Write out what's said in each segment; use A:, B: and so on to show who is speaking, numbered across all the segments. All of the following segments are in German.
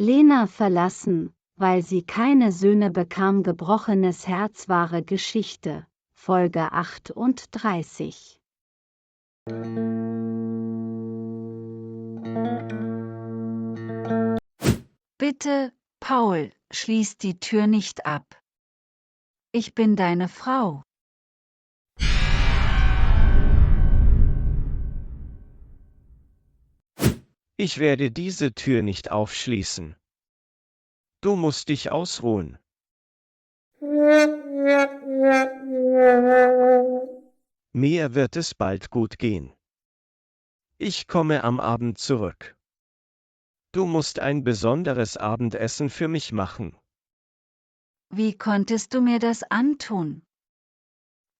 A: Lena verlassen, weil sie keine Söhne bekam. Gebrochenes Herz. Wahre Geschichte. Folge 38.
B: Bitte, Paul, schließ die Tür nicht ab. Ich bin deine Frau.
C: Ich werde diese Tür nicht aufschließen. Du musst dich ausruhen. Mir wird es bald gut gehen. Ich komme am Abend zurück. Du musst ein besonderes Abendessen für mich machen.
B: Wie konntest du mir das antun?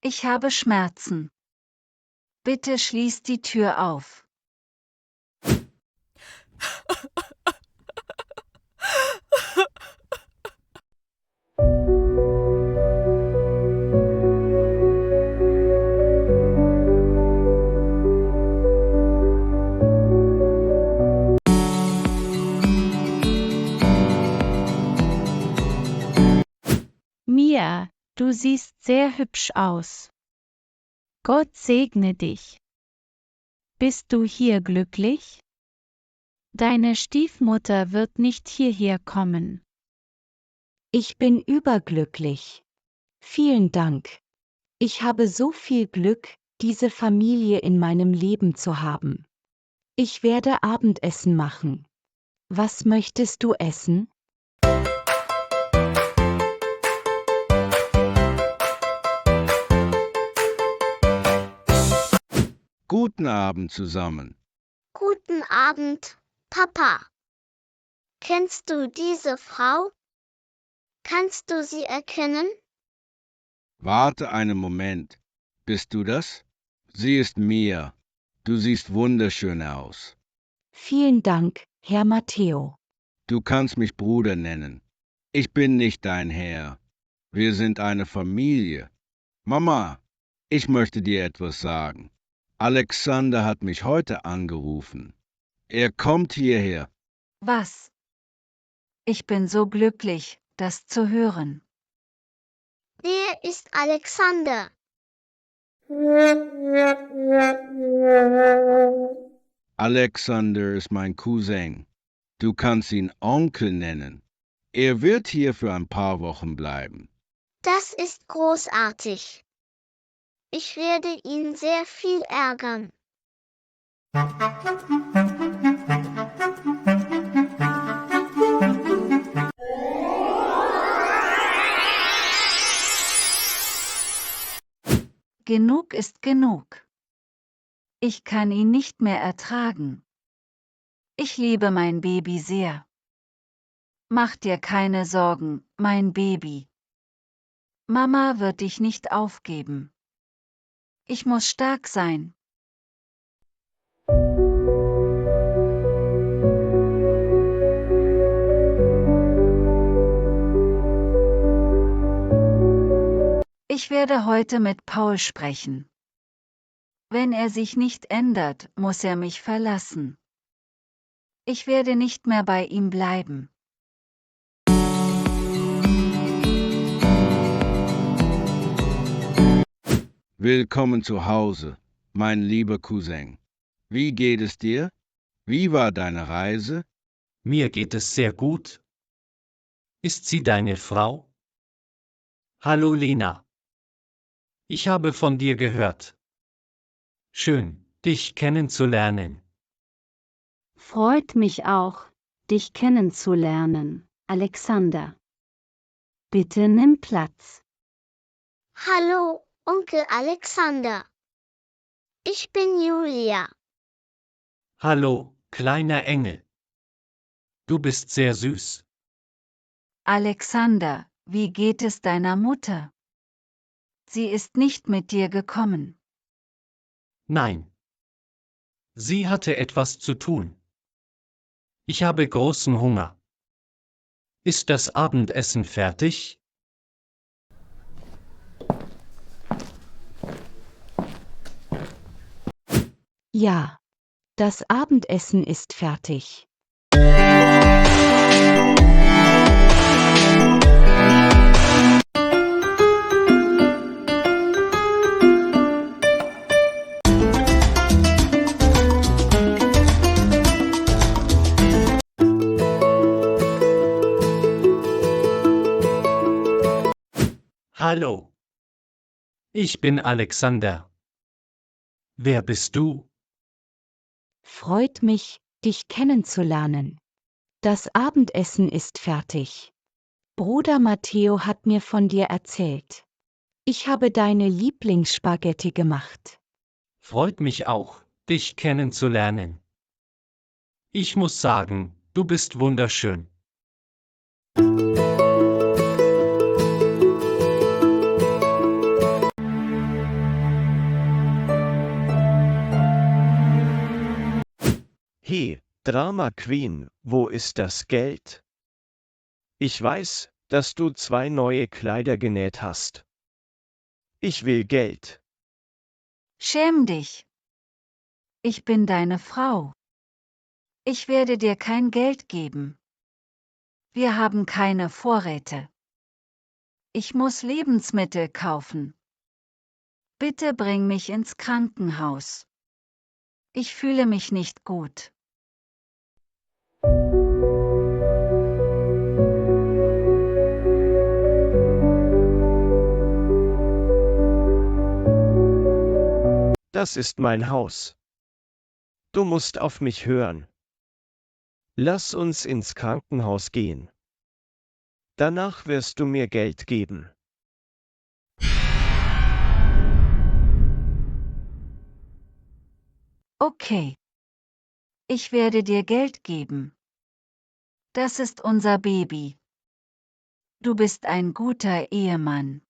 B: Ich habe Schmerzen. Bitte schließ die Tür auf.
A: Mia, du siehst sehr hübsch aus. Gott segne dich. Bist du hier glücklich? Deine Stiefmutter wird nicht hierher kommen.
D: Ich bin überglücklich. Vielen Dank. Ich habe so viel Glück, diese Familie in meinem Leben zu haben. Ich werde Abendessen machen. Was möchtest du essen?
E: Guten Abend zusammen.
F: Guten Abend, Papa. Kennst du diese Frau? Kannst du sie erkennen?
E: Warte einen Moment. Bist du das? Sie ist Mia. Du siehst wunderschön aus.
D: Vielen Dank, Herr Matteo.
E: Du kannst mich Bruder nennen. Ich bin nicht dein Herr. Wir sind eine Familie. Mama, ich möchte dir etwas sagen. Alexander hat mich heute angerufen. Er kommt hierher.
B: Was? Ich bin so glücklich, das zu hören.
F: Wer ist Alexander?
E: Alexander ist mein Cousin. Du kannst ihn Onkel nennen. Er wird hier für ein paar Wochen bleiben.
F: Das ist großartig. Ich werde ihn sehr viel ärgern.
B: Genug ist genug. Ich kann ihn nicht mehr ertragen. Ich liebe mein Baby sehr. Mach dir keine Sorgen, mein Baby. Mama wird dich nicht aufgeben. Ich muss stark sein. Ich werde heute mit Paul sprechen. Wenn er sich nicht ändert, muss er mich verlassen. Ich werde nicht mehr bei ihm bleiben.
E: Willkommen zu Hause, mein lieber Cousin. Wie geht es dir? Wie war deine Reise?
G: Mir geht es sehr gut. Ist sie deine Frau? Hallo Lena. Ich habe von dir gehört. Schön, dich kennenzulernen.
A: Freut mich auch, dich kennenzulernen, Alexander. Bitte nimm Platz.
F: Hallo, Onkel Alexander. Ich bin Julia.
G: Hallo, kleiner Engel. Du bist sehr süß.
B: Alexander, wie geht es deiner Mutter? Sie ist nicht mit dir gekommen.
G: Nein. Sie hatte etwas zu tun. Ich habe großen Hunger. Ist das Abendessen fertig?
D: Ja. Das Abendessen ist fertig.
G: Hallo. Ich bin Alexander. Wer bist du?
D: Freut mich, dich kennenzulernen. Das Abendessen ist fertig. Bruder Matteo hat mir von dir erzählt. Ich habe deine Lieblingsspaghetti gemacht.
G: Freut mich auch, dich kennenzulernen. Ich muss sagen, du bist wunderschön.
C: Hey, Drama Queen, wo ist das Geld? Ich weiß, dass du 2 neue Kleider genäht hast. Ich will Geld.
B: Schäm dich. Ich bin deine Frau. Ich werde dir kein Geld geben. Wir haben keine Vorräte. Ich muss Lebensmittel kaufen. Bitte bring mich ins Krankenhaus. Ich fühle mich nicht gut.
C: Das ist mein Haus. Du musst auf mich hören. Lass uns ins Krankenhaus gehen. Danach wirst du mir Geld geben.
B: Okay. Ich werde dir Geld geben. Das ist unser Baby. Du bist ein guter Ehemann.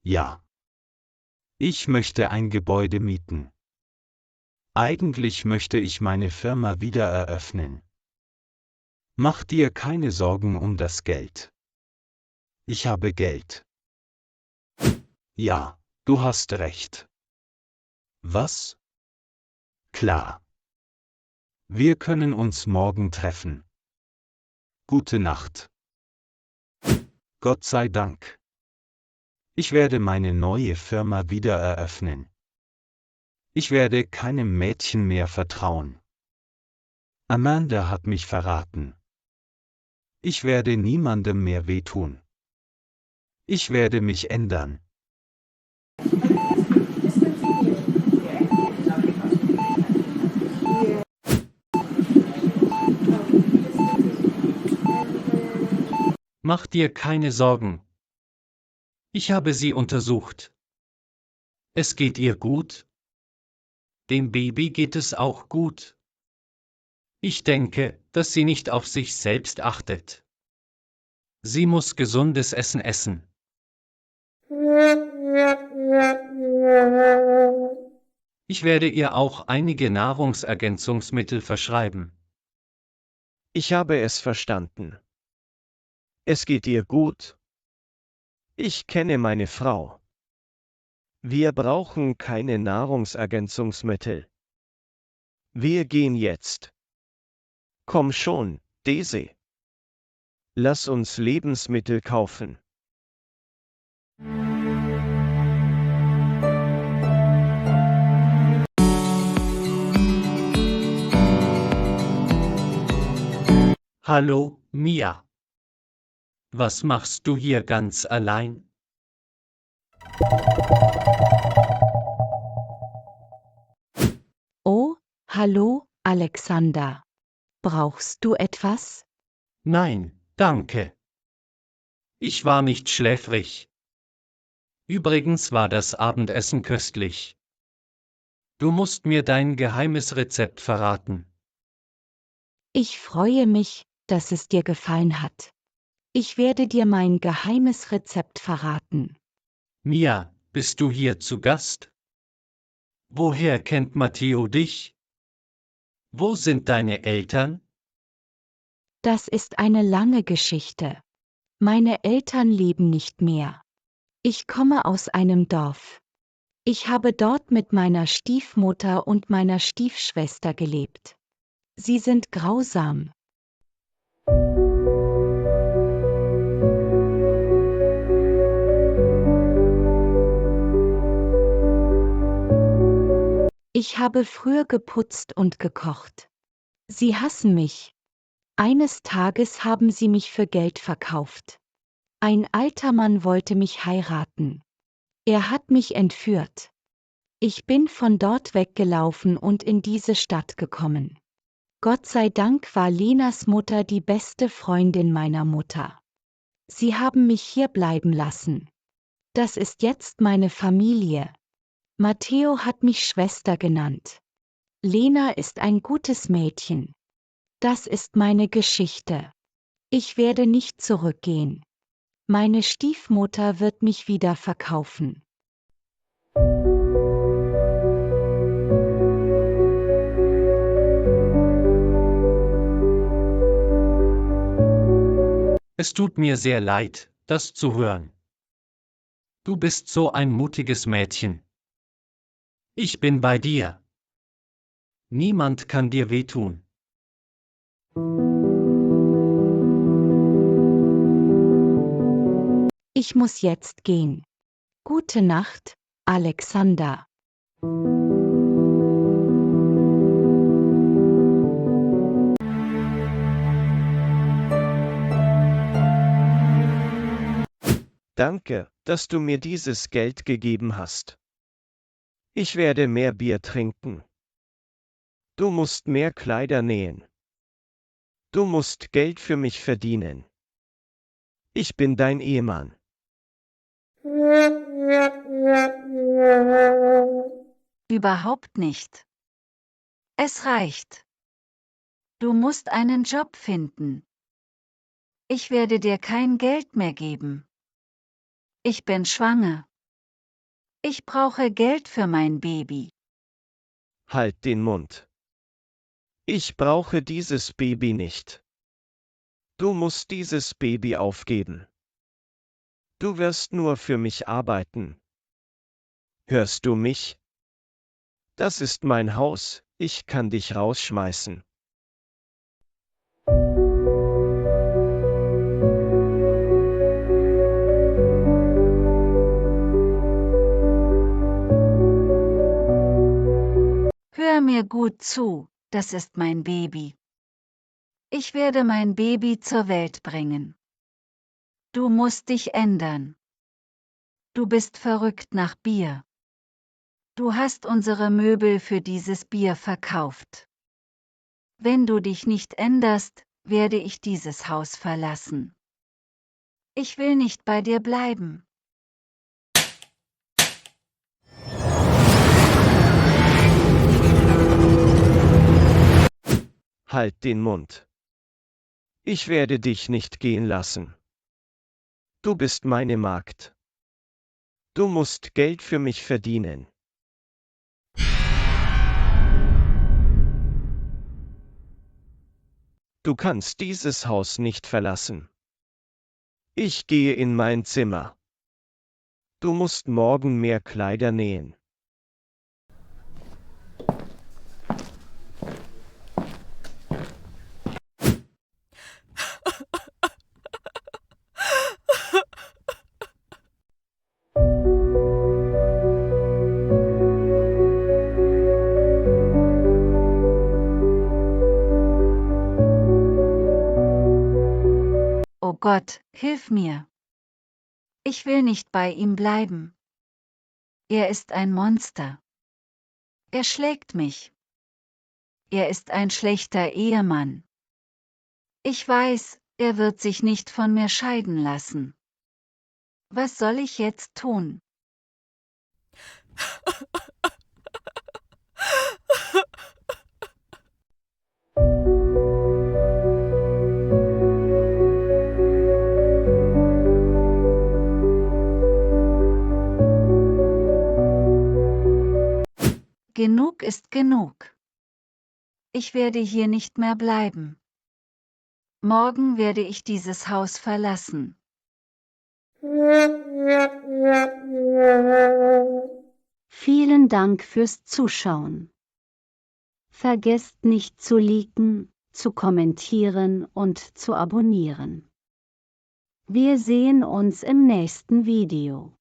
H: Ja. Ich möchte ein Gebäude mieten. Eigentlich möchte ich meine Firma wieder eröffnen. Mach dir keine Sorgen um das Geld. Ich habe Geld. Ja, du hast recht. Was? Klar. Wir können uns morgen treffen. Gute Nacht. Gott sei Dank. Ich werde meine neue Firma wieder eröffnen. Ich werde keinem Mädchen mehr vertrauen. Amanda hat mich verraten. Ich werde niemandem mehr wehtun. Ich werde mich ändern.
G: Mach dir keine Sorgen. Ich habe sie untersucht. Es geht ihr gut. Dem Baby geht es auch gut. Ich denke, dass sie nicht auf sich selbst achtet. Sie muss gesundes Essen essen. Ich werde ihr auch einige Nahrungsergänzungsmittel verschreiben.
C: Ich habe es verstanden. Es geht ihr gut. Ich kenne meine Frau. Wir brauchen keine Nahrungsergänzungsmittel. Wir gehen jetzt. Komm schon, Daisy. Lass uns Lebensmittel kaufen.
G: Hallo, Mia. Was machst du hier ganz allein?
D: Oh, hallo, Alexander. Brauchst du etwas?
G: Nein, danke. Ich war nicht schläfrig. Übrigens war das Abendessen köstlich. Du musst mir dein geheimes Rezept verraten.
D: Ich freue mich, dass es dir gefallen hat. Ich werde dir mein geheimes Rezept verraten.
G: Mia, bist du hier zu Gast? Woher kennt Matteo dich? Wo sind deine Eltern?
D: Das ist eine lange Geschichte. Meine Eltern leben nicht mehr. Ich komme aus einem Dorf. Ich habe dort mit meiner Stiefmutter und meiner Stiefschwester gelebt. Sie sind grausam. Ich habe früher geputzt und gekocht. Sie hassen mich. Eines Tages haben sie mich für Geld verkauft. Ein alter Mann wollte mich heiraten. Er hat mich entführt. Ich bin von dort weggelaufen und in diese Stadt gekommen. Gott sei Dank war Lenas Mutter die beste Freundin meiner Mutter. Sie haben mich hier bleiben lassen. Das ist jetzt meine Familie. Matteo hat mich Schwester genannt. Lena ist ein gutes Mädchen. Das ist meine Geschichte. Ich werde nicht zurückgehen. Meine Stiefmutter wird mich wieder verkaufen.
G: Es tut mir sehr leid, das zu hören. Du bist so ein mutiges Mädchen. Ich bin bei dir. Niemand kann dir wehtun.
D: Ich muss jetzt gehen. Gute Nacht, Alexander.
C: Danke, dass du mir dieses Geld gegeben hast. Ich werde mehr Bier trinken. Du musst mehr Kleider nähen. Du musst Geld für mich verdienen. Ich bin dein Ehemann.
B: Überhaupt nicht. Es reicht. Du musst einen Job finden. Ich werde dir kein Geld mehr geben. Ich bin schwanger. Ich brauche Geld für mein Baby.
C: Halt den Mund. Ich brauche dieses Baby nicht. Du musst dieses Baby aufgeben. Du wirst nur für mich arbeiten. Hörst du mich? Das ist mein Haus, ich kann dich rausschmeißen.
B: Hör mir gut zu, das ist mein Baby. Ich werde mein Baby zur Welt bringen. Du musst dich ändern. Du bist verrückt nach Bier. Du hast unsere Möbel für dieses Bier verkauft. Wenn du dich nicht änderst, werde ich dieses Haus verlassen. Ich will nicht bei dir bleiben.
C: Halt den Mund. Ich werde dich nicht gehen lassen. Du bist meine Magd. Du musst Geld für mich verdienen. Du kannst dieses Haus nicht verlassen. Ich gehe in mein Zimmer. Du musst morgen mehr Kleider nähen.
B: Oh Gott, hilf mir. Ich will nicht bei ihm bleiben. Er ist ein Monster. Er schlägt mich. Er ist ein schlechter Ehemann. Ich weiß, er wird sich nicht von mir scheiden lassen. Was soll ich jetzt tun? Genug ist genug. Ich werde hier nicht mehr bleiben. Morgen werde ich dieses Haus verlassen.
A: Dank fürs Zuschauen. Vergesst nicht zu liken, zu kommentieren und zu abonnieren. Wir sehen uns im nächsten Video.